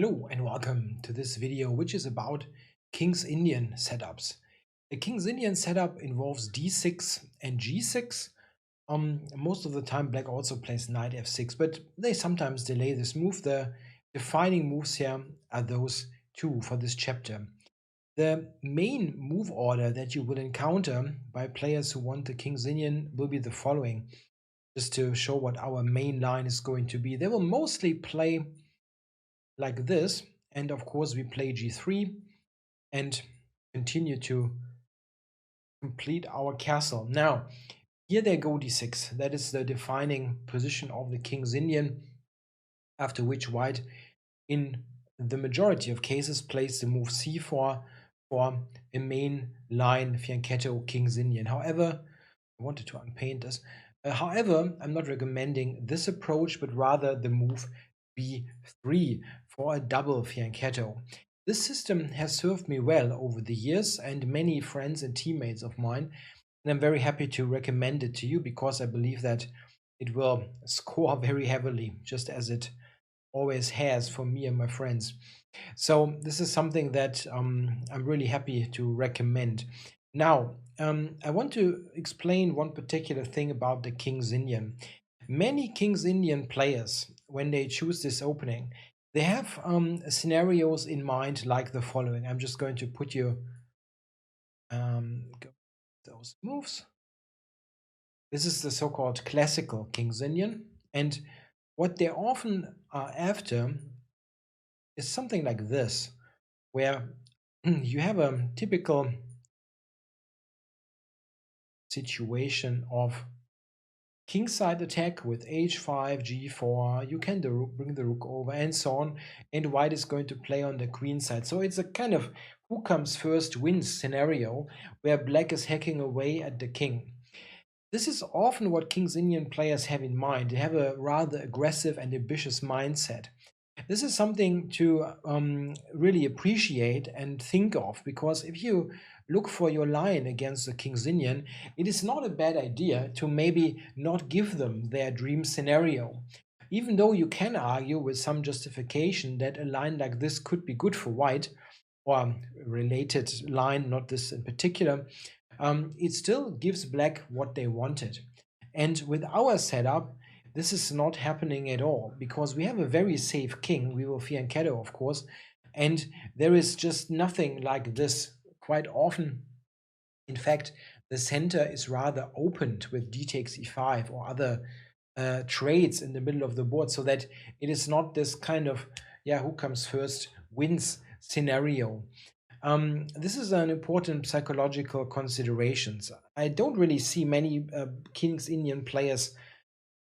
Hello and welcome to this video, which is about King's Indian setups. The King's Indian setup involves d6 and g6. Most of the time black also plays knight f6, but they sometimes delay this move. The defining moves here are those two for this chapter. The main move order that you will encounter by players who want the King's Indian will be the following. Just to show what our main line is going to be. They will mostly play like this, and of course we play g3 and continue to complete our castle. Now here they go d6. That is the defining position of the King's Indian, after which white in the majority of cases plays the move c4 for a main line fianchetto King's Indian. However, I wanted to unpaint this. However, I'm not recommending this approach, but rather the move b3 for a double fianchetto. This system has served me well over the years and many friends and teammates of mine, and I'm very happy to recommend it to you because I believe that it will score very heavily, just as it always has for me and my friends. So this is something that I'm really happy to recommend. Now, I want to explain one particular thing about the King's Indian. Many King's Indian players, when they choose this opening, they have scenarios in mind like the following. I'm just going to put you those moves. This is the so-called classical King's Indian, and what they often are after is something like this, where you have a typical situation of kingside attack with h5, g4, you can bring the rook over and so on, and white is going to play on the queen side. So it's a kind of who comes first wins scenario where black is hacking away at the king. This is often what King's Indian players have in mind. They have a rather aggressive and ambitious mindset. This is something to really appreciate and think of, because if you look for your line against the King's Indian, it is not a bad idea to maybe not give them their dream scenario. Even though you can argue with some justification that a line like this could be good for white, or a related line, not this in particular, it still gives black what they wanted. And with our setup, this is not happening at all, because we have a very safe king. We will fianchetto, of course, and there is just nothing like this quite often. In fact, the center is rather opened with d takes e5 or other trades in the middle of the board, so that it is not this kind of who comes first wins scenario. This is an important psychological considerations. I don't really see many King's Indian players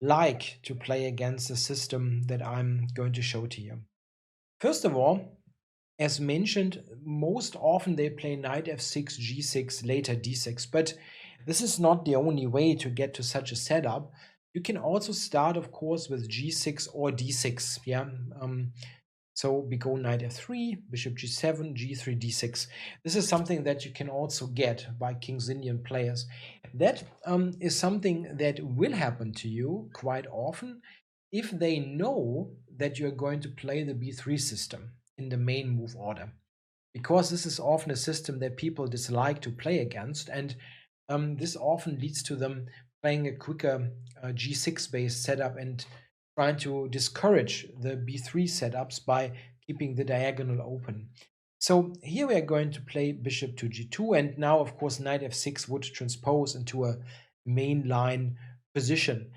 like to play against the system that I'm going to show to you. First of all, as mentioned, most often they play knight f6, g6, later d6, but this is not the only way to get to such a setup. You can also start, of course, with g6 or d6. So we go knight f3, bishop g7, g3, d6. This is something that you can also get by King's Indian players. That is something that will happen to you quite often if they know that you're going to play the b3 system in the main move order, because this is often a system that people dislike to play against, and this often leads to them playing a quicker g6 based setup and trying to discourage the b3 setups by keeping the diagonal open. So here we are going to play bishop to g2, and now of course knight f6 would transpose into a main line position.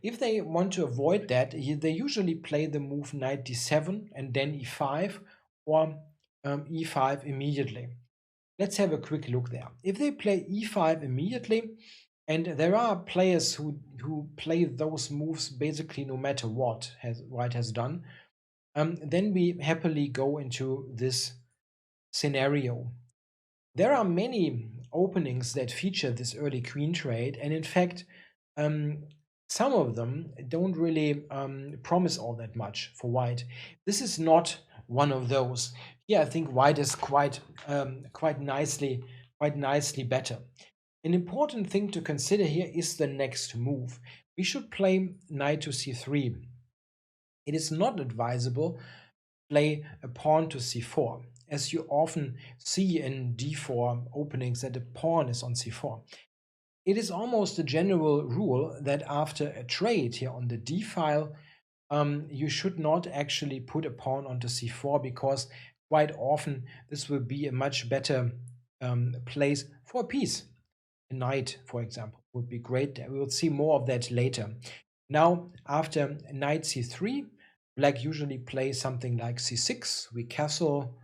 If they want to avoid that, they usually play the move knight d7 and then e5, or e5 immediately. Let's have a quick look there. If they play e5 immediately, and there are players who play those moves basically no matter what white has done, then we happily go into this scenario. There are many openings that feature this early queen trade, and in fact, some of them don't really promise all that much for white. This is not one of those. Yeah, I think white is quite nicely better. An important thing to consider here is the next move. We should play knight to c3. It is not advisable play a pawn to c4, as you often see in d4 openings that a pawn is on c4. It is almost a general rule that after a trade here on the d file, you should not actually put a pawn onto c4, because quite often this will be a much better place for a piece. A knight, for example, would be great. We will see more of that later. Now, after knight c3, black usually plays something like c6. We castle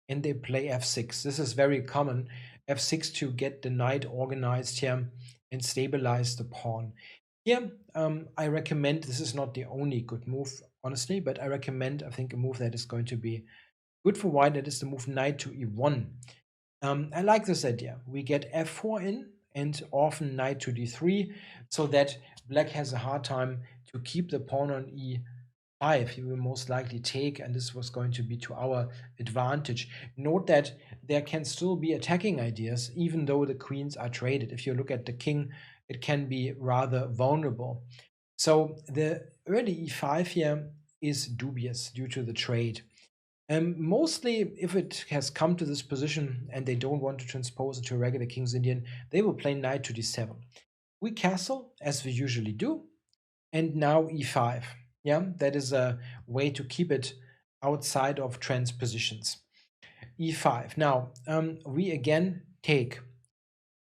and they play f6. This is very common. f6 to get the knight organized here and stabilize the pawn. Here, I recommend, this is not the only good move, honestly, but I recommend, I think, a move that is going to be good for white. That is the move knight to e1. I like this idea. We get f4 in and often knight to d3, so that black has a hard time to keep the pawn on e5. He will most likely take, and this was going to be to our advantage. Note that there can still be attacking ideas, even though the queens are traded. If you look at the king, it can be rather vulnerable. So the early e5 here is dubious due to the trade. Mostly, if it has come to this position and they don't want to transpose it to a regular King's Indian, they will play knight to d7. We castle, as we usually do, and now e5. Yeah, that is a way to keep it outside of transpositions. e5. Now, we again take.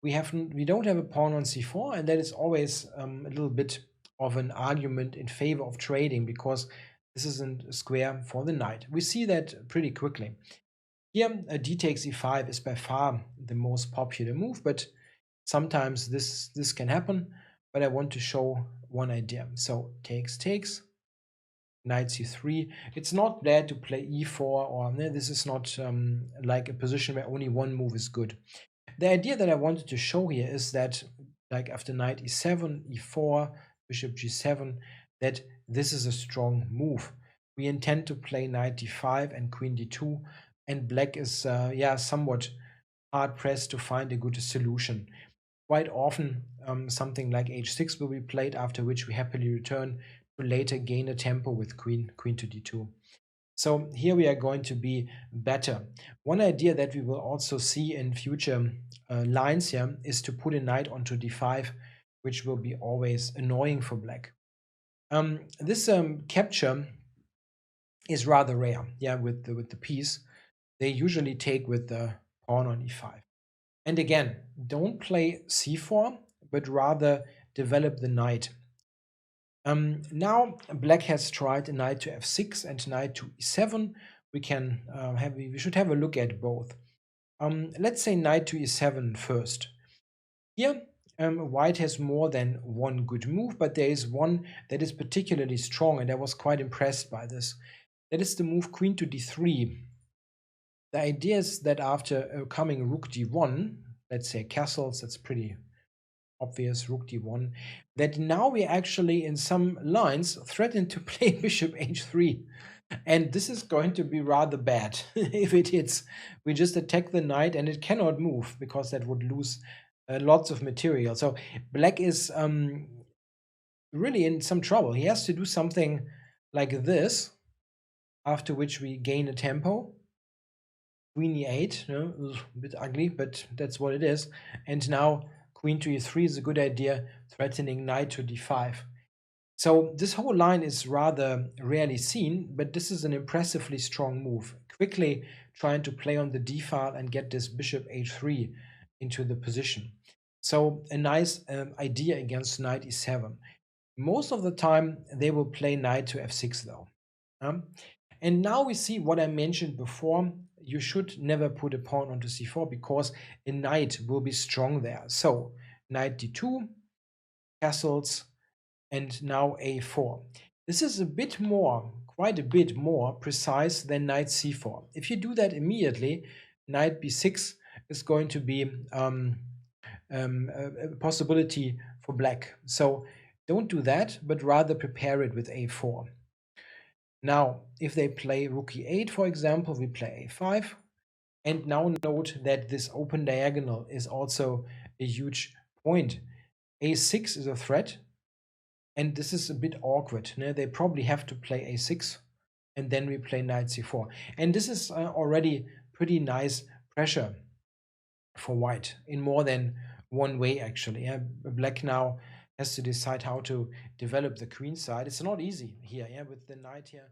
We don't have a pawn on c4, and that is always a little bit of an argument in favor of trading, because this isn't a square for the knight. We see that pretty quickly. Here, d takes e5 is by far the most popular move, but sometimes this can happen. But I want to show one idea. So takes, knight c3. It's not bad to play e4, or this is not like a position where only one move is good. The idea that I wanted to show here is that, like after knight e7, e4, bishop g7, that this is a strong move. We intend to play knight d5 and queen d2, and black is somewhat hard pressed to find a good solution. Quite often, something like h6 will be played, after which we happily return to later gain a tempo with queen to d2. So here we are going to be better. One idea that we will also see in future lines here is to put a knight onto d5, which will be always annoying for black. This capture is rather rare, with the piece. They usually take with the pawn on e5. And again, don't play c4, but rather develop the knight. Now black has tried a knight to f6 and knight to e7. We should have a look at both. Let's say knight to e7 first. Here, white has more than one good move, but there is one that is particularly strong, and I was quite impressed by this. That is the move queen to d3. The idea is that after coming rook d1, let's say castles, that's pretty obvious, rook d1, that now we actually in some lines threaten to play bishop h3, and this is going to be rather bad. If it hits, we just attack the knight and it cannot move, because that would lose lots of material. So black is really in some trouble. He has to do something like this, after which we gain a tempo. Queen e8, a bit ugly, but that's what it is. And now queen to e3 is a good idea, threatening knight to d5. So this whole line is rather rarely seen, but this is an impressively strong move. Quickly trying to play on the d file and get this bishop h3 into the position. So a nice idea against knight e7. Most of the time they will play knight to f6 though. And now we see what I mentioned before. You should never put a pawn onto c4, because a knight will be strong there. So knight d2, castles, and now a4. This is a bit more, quite a bit more precise than knight c4. If you do that immediately, knight b6 is going to be a possibility for black. So don't do that, but rather prepare it with a4. Now, if they play rook e8, for example, we play a5. And now note that this open diagonal is also a huge point. a6 is a threat, and this is a bit awkward. They probably have to play a6, and then we play knight c4. And this is already pretty nice pressure for white in more than one way, actually. Yeah, black now has to decide how to develop the queen side. It's not easy here, yeah, with the knight here